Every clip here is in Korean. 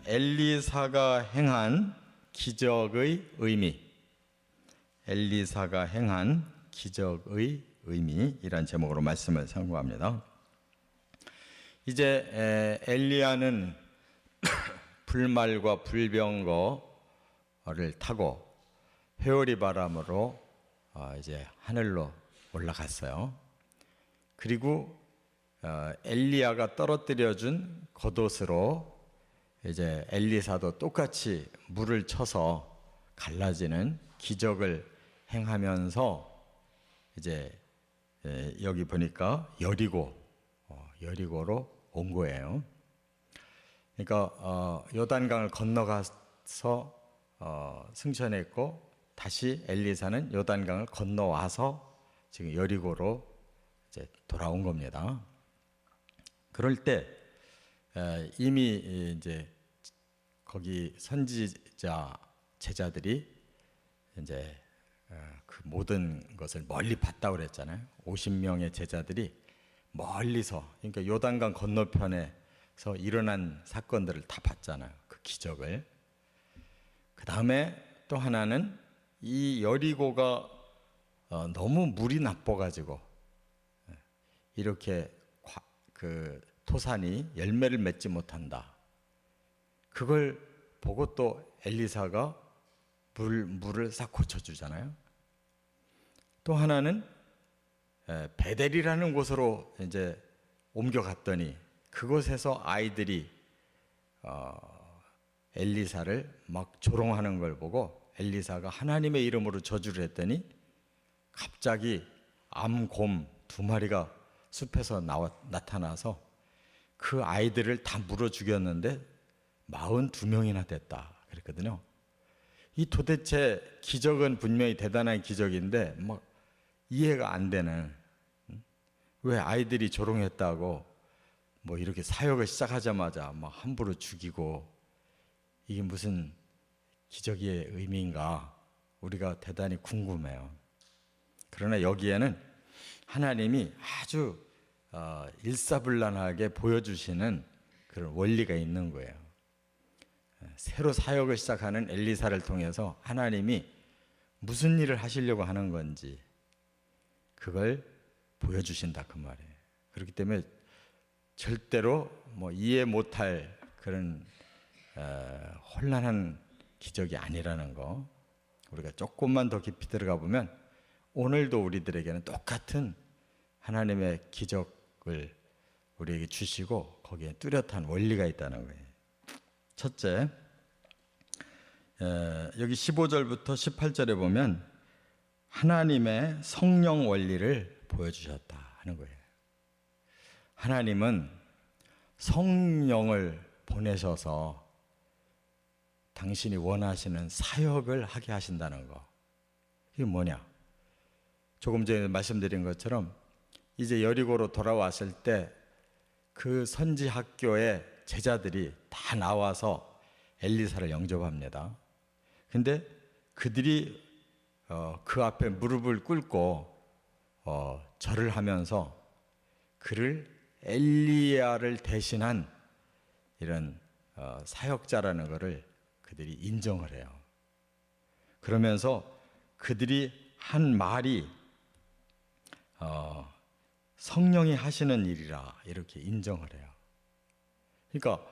엘리사가 행한 기적의 의미, 엘리사가 행한 기적의 의미이란 제목으로 말씀을 상고합니다. 이제 엘리야는 불말과 불병거를 타고 회오리 바람으로 이제 하늘로 올라갔어요. 그리고 엘리야가 떨어뜨려준 겉옷으로 이제 엘리사도 똑같이 물을 쳐서 갈라지는 기적을 행하면서 이제 여기 보니까 여리고로 온 거예요. 그러니까 요단강을 건너가서 승천했고 다시 엘리사는 요단강을 건너와서 지금 여리고로 이제 돌아온 겁니다. 그럴 때 이미 이제 거기 선지자 제자들이 이제 그 모든 것을 멀리 봤다고 그랬잖아요. 50명의 제자들이 멀리서, 그러니까 요단강 건너편에서 일어난 사건들을 다 봤잖아요. 그 기적을. 그 다음에 또 하나는 이 여리고가 너무 물이 나빠가지고 이렇게 그 토산이 열매를 맺지 못한다. 그걸 보고 또 엘리사가 물을 싹 고쳐주잖아요. 또 하나는 베델이라는 곳으로 이제 옮겨갔더니 그곳에서 아이들이 엘리사를 막 조롱하는 걸 보고 엘리사가 하나님의 이름으로 저주를 했더니 갑자기 암곰 2마리가 숲에서 나타나서 그 아이들을 다 물어 죽였는데 42명이나 됐다 그랬거든요. 이 도대체 기적은 분명히 대단한 기적인데 막 이해가 안 되는, 왜 아이들이 조롱했다고 뭐 이렇게 사역을 시작하자마자 막 함부로 죽이고, 이게 무슨 기적의 의미인가 우리가 대단히 궁금해요. 그러나 여기에는 하나님이 아주 일사불란하게 보여주시는 그런 원리가 있는 거예요. 새로 사역을 시작하는 엘리사를 통해서 하나님이 무슨 일을 하시려고 하는 건지 그걸 보여주신다 그 말이에요. 그렇기 때문에 절대로 뭐 이해 못할 그런 혼란한 기적이 아니라는 거, 우리가 조금만 더 깊이 들어가 보면 오늘도 우리들에게는 똑같은 하나님의 기적을 우리에게 주시고 거기에 뚜렷한 원리가 있다는 거예요. 첫째, 여기 15절부터 18절에 보면 하나님의 성령 원리를 보여주셨다 하는 거예요. 하나님은 성령을 보내셔서 당신이 원하시는 사역을 하게 하신다는 거. 이게 뭐냐? 조금 전에 말씀드린 것처럼 이제 여리고로 돌아왔을 때 그 선지 학교에 제자들이 다 나와서 엘리사를 영접합니다. 근데 그들이 그 앞에 무릎을 꿇고 절을 하면서 그를 엘리야를 대신한 이런 사역자라는 것을 그들이 인정을 해요. 그러면서 그들이 한 말이 성령이 하시는 일이라 이렇게 인정을 해요. 그러니까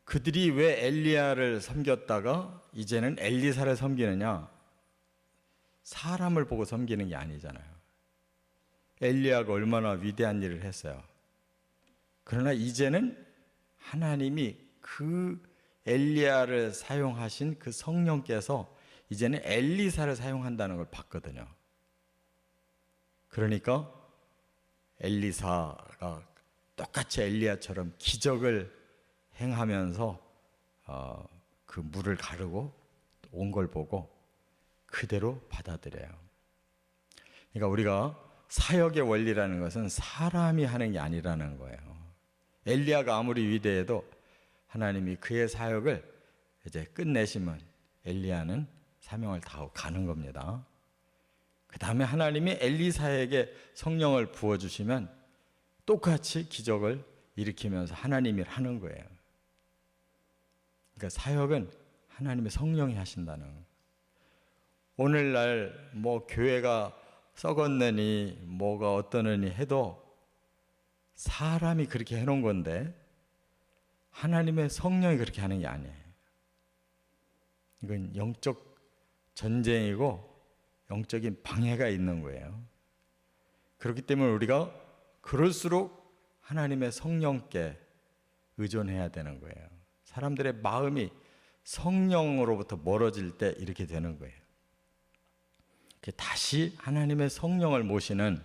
그들이 왜 엘리야를 섬겼다가 이제는 엘리사를 섬기느냐? 사람을 보고 섬기는 게 아니잖아요. 엘리야가 얼마나 위대한 일을 했어요. 그러나 이제는 하나님이 그 엘리야를 사용하신 그 성령께서 이제는 엘리사를 사용한다는 걸 봤거든요. 그러니까 엘리사가 똑같이 엘리야처럼 기적을 행하면서 그 물을 가르고 온 걸 보고 그대로 받아들여요. 그러니까 우리가 사역의 원리라는 것은 사람이 하는 게 아니라는 거예요. 엘리야가 아무리 위대해도 하나님이 그의 사역을 이제 끝내시면 엘리야는 사명을 다하고 가는 겁니다. 그 다음에 하나님이 엘리사에게 성령을 부어주시면 똑같이 기적을 일으키면서 하나님이 하는 거예요. 그러니까 사역은 하나님의 성령이 하신다는 거예요. 오늘날 뭐 교회가 썩었느니 뭐가 어떠느니 해도 사람이 그렇게 해놓은 건데 하나님의 성령이 그렇게 하는 게 아니에요. 이건 영적 전쟁이고 영적인 방해가 있는 거예요. 그렇기 때문에 우리가 그럴수록 하나님의 성령께 의존해야 되는 거예요. 사람들의 마음이 성령으로부터 멀어질 때 이렇게 되는 거예요. 다시 하나님의 성령을 모시는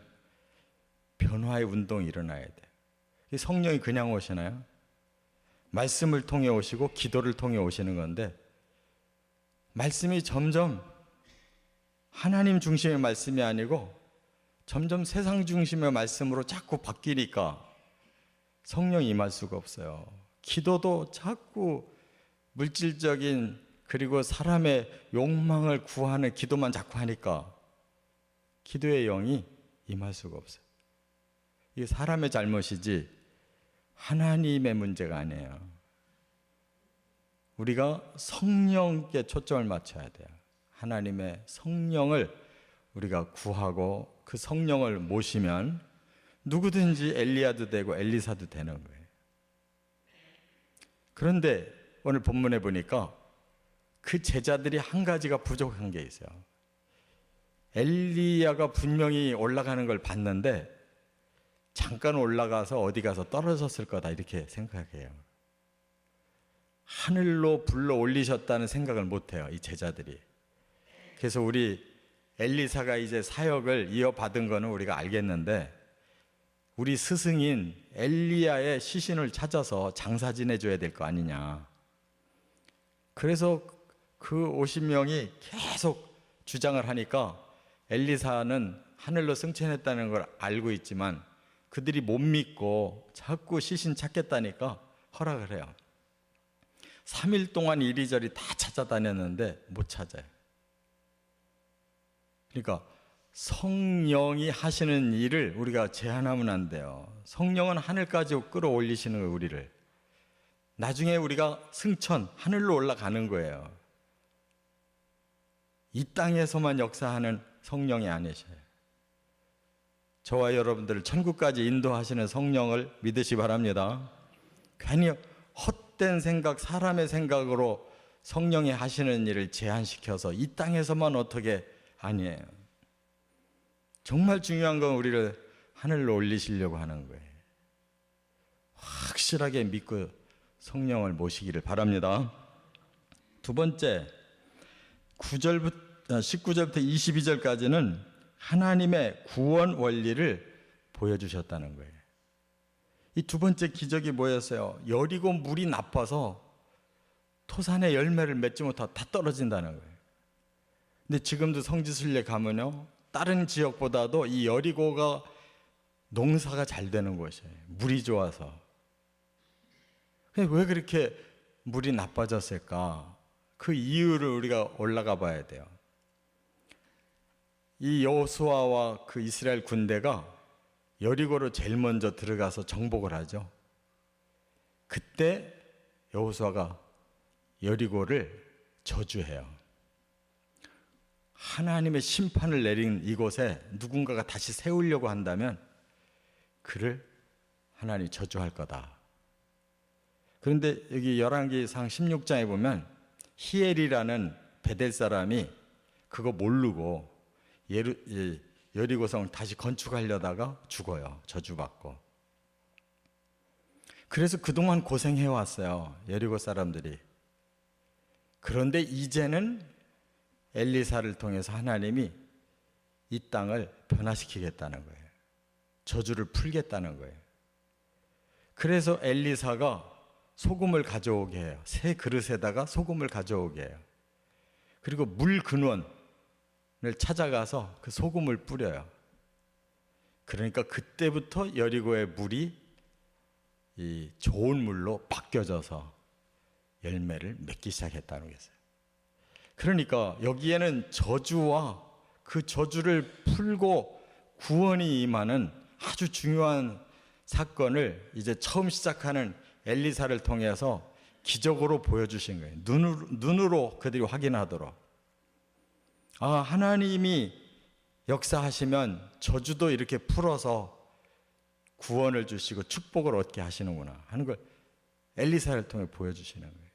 변화의 운동이 일어나야 돼요. 성령이 그냥 오시나요? 말씀을 통해 오시고 기도를 통해 오시는 건데, 말씀이 점점 하나님 중심의 말씀이 아니고 점점 세상 중심의 말씀으로 자꾸 바뀌니까 성령이 임할 수가 없어요. 기도도 자꾸 물질적인 그리고 사람의 욕망을 구하는 기도만 자꾸 하니까 기도의 영이 임할 수가 없어요. 이게 사람의 잘못이지 하나님의 문제가 아니에요. 우리가 성령께 초점을 맞춰야 돼요. 하나님의 성령을 우리가 구하고 그 성령을 모시면 누구든지 엘리야도 되고 엘리사도 되는 거예요. 그런데 오늘 본문에 보니까 그 제자들이 한 가지가 부족한 게 있어요. 엘리야가 분명히 올라가는 걸 봤는데 잠깐 올라가서 어디 가서 떨어졌을 거다 이렇게 생각해요. 하늘로 불러 올리셨다는 생각을 못해요, 이 제자들이. 그래서 우리 엘리사가 이제 사역을 이어받은 거는 우리가 알겠는데, 우리 스승인 엘리야의 시신을 찾아서 장사 지내줘야 될 거 아니냐. 그래서 그 50명이 계속 주장을 하니까 엘리사는 하늘로 승천했다는 걸 알고 있지만 그들이 못 믿고 자꾸 시신 찾겠다니까 허락을 해요. 3일 동안 이리저리 다 찾아다녔는데 못 찾아요. 그러니까 성령이 하시는 일을 우리가 제한하면 안 돼요. 성령은 하늘까지 끌어올리시는 거예요, 우리를. 나중에 우리가 승천, 하늘로 올라가는 거예요. 이 땅에서만 역사하는 성령이 아니셔요. 저와 여러분들을 천국까지 인도하시는 성령을 믿으시 바랍니다. 괜히 헛된 생각, 사람의 생각으로 성령이 하시는 일을 제한시켜서 이 땅에서만 어떻게, 아니에요. 정말 중요한 건 우리를 하늘로 올리시려고 하는 거예요. 확실하게 믿고 성령을 모시기를 바랍니다. 두 번째, 19절부터 22절까지는 하나님의 구원 원리를 보여주셨다는 거예요. 이 두 번째 기적이 뭐였어요? 여리고 물이 나빠서 토산의 열매를 맺지 못하고 다 떨어진다는 거예요. 근데 지금도 성지순례 가면요, 다른 지역보다도 이 여리고가 농사가 잘 되는 곳이에요. 물이 좋아서. 왜 그렇게 물이 나빠졌을까? 그 이유를 우리가 올라가 봐야 돼요. 이 여호수아와 그 이스라엘 군대가 여리고로 제일 먼저 들어가서 정복을 하죠. 그때 여호수아가 여리고를 저주해요. 하나님의 심판을 내린 이곳에 누군가가 다시 세우려고 한다면 그를 하나님이 저주할 거다. 그런데 여기 열왕기상 16장에 보면 히엘이라는 베델 사람이 그거 모르고 여리고성을 다시 건축하려다가 죽어요. 저주받고. 그래서 그동안 고생해왔어요, 여리고 사람들이. 그런데 이제는 엘리사를 통해서 하나님이 이 땅을 변화시키겠다는 거예요. 저주를 풀겠다는 거예요. 그래서 엘리사가 소금을 가져오게 해요. 새 그릇에다가 소금을 가져오게 해요. 그리고 물 근원을 찾아가서 그 소금을 뿌려요. 그러니까 그때부터 여리고의 물이 이 좋은 물로 바뀌어져서 열매를 맺기 시작했다는 거예요. 그러니까 여기에는 저주와 그 저주를 풀고 구원이 임하는 아주 중요한 사건을 이제 처음 시작하는 엘리사를 통해서 기적으로 보여주신 거예요. 눈으로 그들이 확인하도록. 아, 하나님이 역사하시면 저주도 이렇게 풀어서 구원을 주시고 축복을 얻게 하시는구나 하는 걸 엘리사를 통해 보여주시는 거예요.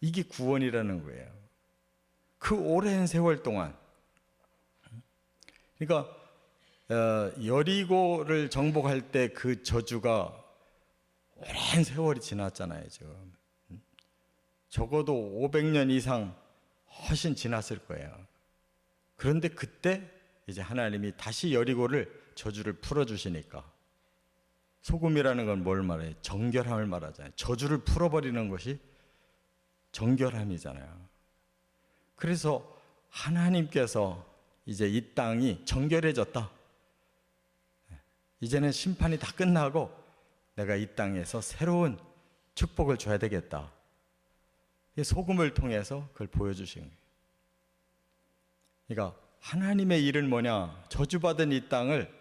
이게 구원이라는 거예요. 그 오랜 세월 동안. 그러니까 여리고를 정복할 때 그 저주가 오랜 세월이 지났잖아요, 지금. 적어도 500년 이상 훨씬 지났을 거예요. 그런데 그때 이제 하나님이 다시 여리고를 저주를 풀어주시니까, 소금이라는 건 뭘 말해요? 정결함을 말하잖아요. 저주를 풀어버리는 것이 정결함이잖아요. 그래서 하나님께서 이제 이 땅이 정결해졌다. 이제는 심판이 다 끝나고 내가 이 땅에서 새로운 축복을 줘야 되겠다. 소금을 통해서 그걸 보여주신 거예요. 그러니까 하나님의 일은 뭐냐? 저주받은 이 땅을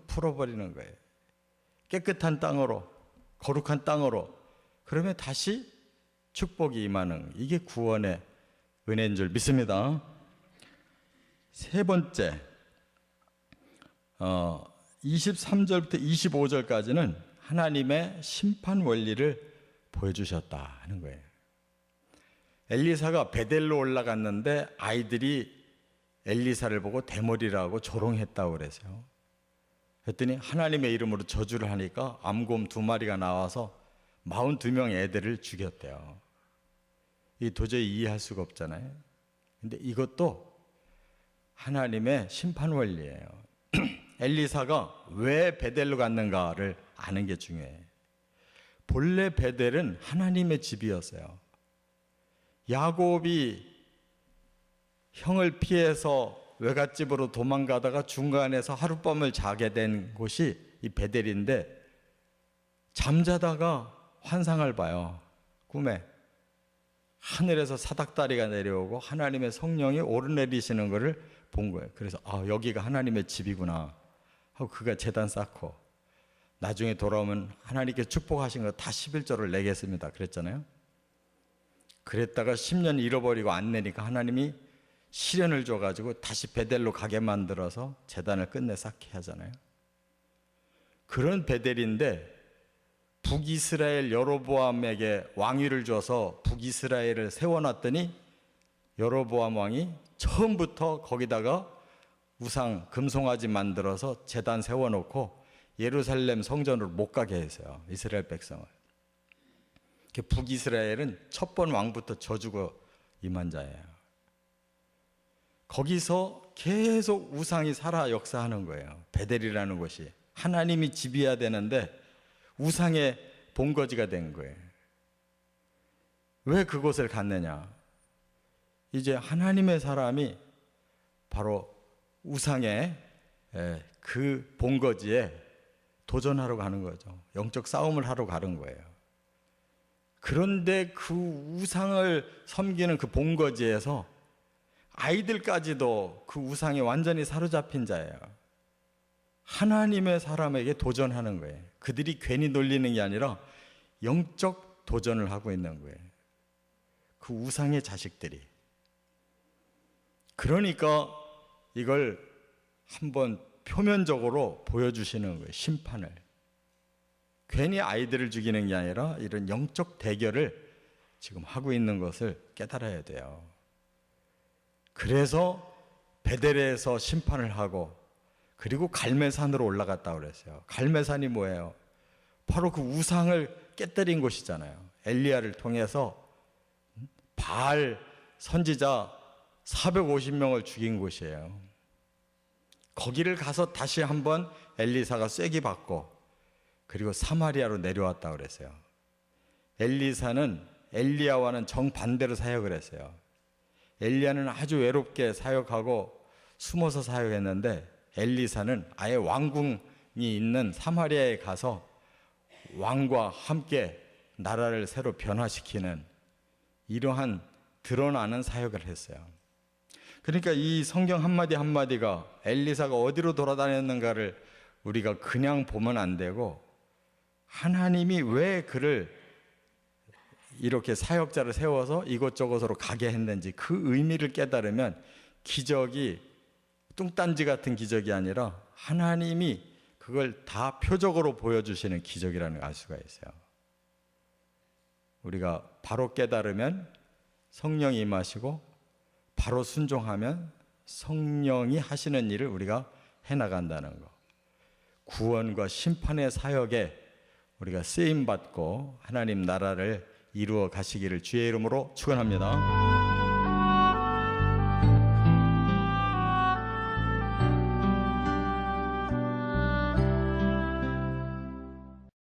풀어버리는 거예요. 깨끗한 땅으로, 거룩한 땅으로. 그러면 다시 축복이 임하는, 이게 구원의 은혜인 줄 믿습니다. 세 번째, 23절부터 25절까지는 하나님의 심판 원리를 보여주셨다 하는 거예요. 엘리사가 베델로 올라갔는데 아이들이 엘리사를 보고 대머리라고 조롱했다고 그랬어요. 그랬더니 하나님의 이름으로 저주를 하니까 암곰 2마리가 나와서 42명 애들을 죽였대요. 이 도저히 이해할 수가 없잖아요. 근데 이것도 하나님의 심판 원리예요. 엘리사가 왜 베델로 갔는가를 아는 게 중요해요. 본래 베델은 하나님의 집이었어요. 야곱이 형을 피해서 외갓집으로 도망가다가 중간에서 하룻밤을 자게 된 곳이 이 베델인데, 잠자다가 환상을 봐요. 꿈에 하늘에서 사닥다리가 내려오고 하나님의 성령이 오르내리시는 것을 본 거예요. 그래서 여기가 하나님의 집이구나 하고 그가 제단 쌓고, 나중에 돌아오면 하나님께 축복하신 거 다 11조를 내겠습니다 그랬잖아요. 그랬다가 10년 잃어버리고 안 내니까 하나님이 시련을 줘가지고 다시 베델로 가게 만들어서 제단을 끝내 쌓게 하잖아요. 그런 베델인데 북이스라엘 여로보암에게 왕위를 줘서 북이스라엘을 세워놨더니 여로보암 왕이 처음부터 거기다가 우상 금송아지 만들어서 제단 세워놓고 예루살렘 성전으로 못 가게 했어요, 이스라엘 백성을. 북이스라엘은 첫 번 왕부터 저주가 임한 자예요. 거기서 계속 우상이 살아 역사하는 거예요. 베델이라는 곳이 하나님이 집이어야 되는데 우상의 본거지가 된 거예요. 왜 그곳을 갔느냐? 이제 하나님의 사람이 바로 우상의 그 본거지에 도전하러 가는 거죠. 영적 싸움을 하러 가는 거예요. 그런데 그 우상을 섬기는 그 본거지에서 아이들까지도 그 우상에 완전히 사로잡힌 자예요. 하나님의 사람에게 도전하는 거예요. 그들이 괜히 놀리는 게 아니라 영적 도전을 하고 있는 거예요. 그 우상의 자식들이. 그러니까 이걸 한번 표면적으로 보여주시는 거예요, 심판을. 괜히 아이들을 죽이는 게 아니라 이런 영적 대결을 지금 하고 있는 것을 깨달아야 돼요. 그래서 베델에서 심판을 하고, 그리고 갈멜산으로 올라갔다고 그랬어요. 갈멜산이 뭐예요? 바로 그 우상을 깨뜨린 곳이잖아요. 엘리야를 통해서 바알 선지자 450명을 죽인 곳이에요. 거기를 가서 다시 한번 엘리사가 쐐기 받고, 그리고 사마리아로 내려왔다고 그랬어요. 엘리사는 엘리야와는 정반대로 사역을 했어요. 엘리야는 아주 외롭게 사역하고 숨어서 사역했는데, 엘리사는 아예 왕궁이 있는 사마리아에 가서 왕과 함께 나라를 새로 변화시키는 이러한 드러나는 사역을 했어요. 그러니까 이 성경 한마디 한마디가 엘리사가 어디로 돌아다녔는가를 우리가 그냥 보면 안 되고, 하나님이 왜 그를 이렇게 사역자를 세워서 이곳저곳으로 가게 했는지 그 의미를 깨달으면 기적이 뚱딴지 같은 기적이 아니라 하나님이 그걸 다 표적으로 보여주시는 기적이라는 걸 알 수가 있어요. 우리가 바로 깨달으면 성령이 임하시고 바로 순종하면 성령이 하시는 일을 우리가 해나간다는 거. 구원과 심판의 사역에 우리가 쓰임받고 하나님 나라를 이루어 가시기를 주의 이름으로 축원합니다.